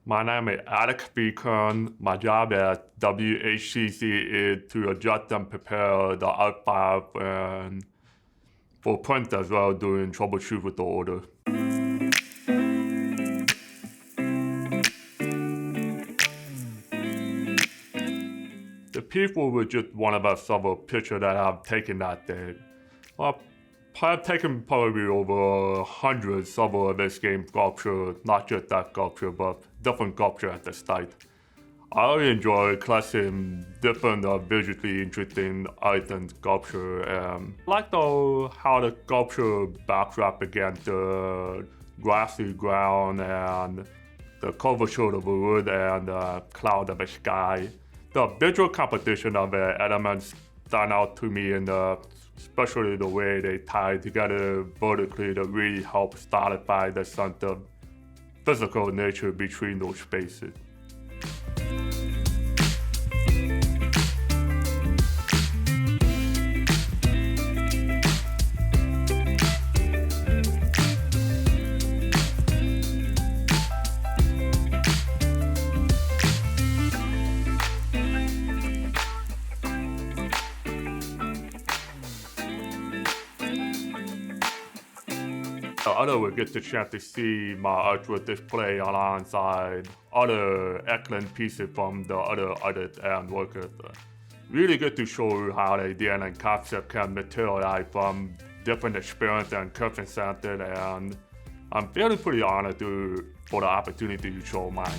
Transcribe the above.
My name is Alex Beacon. My job at WHCC is to adjust and prepare the art file and for print as well, doing troubleshoot with the order. The people were just one of us several pictures that I've taken that day. I've taken probably over 100 several of this game sculpture, not just that sculpture, but different sculpture at the site. I really enjoy collecting different visually interesting art and sculpture. I like how the sculpture backdrop against the grassy ground and the curvature of the wood and the cloud of the sky. The visual composition of the elements stand out to me, and especially the way they tie together vertically to really help solidify the sense of physical nature between those spaces. Others will get the chance to see my artwork display alongside other excellent pieces from the other artists and workers. Really good to show how the idea and concept can materialize from different experiences and circumstances, and I'm feeling pretty honored for the opportunity to show mine.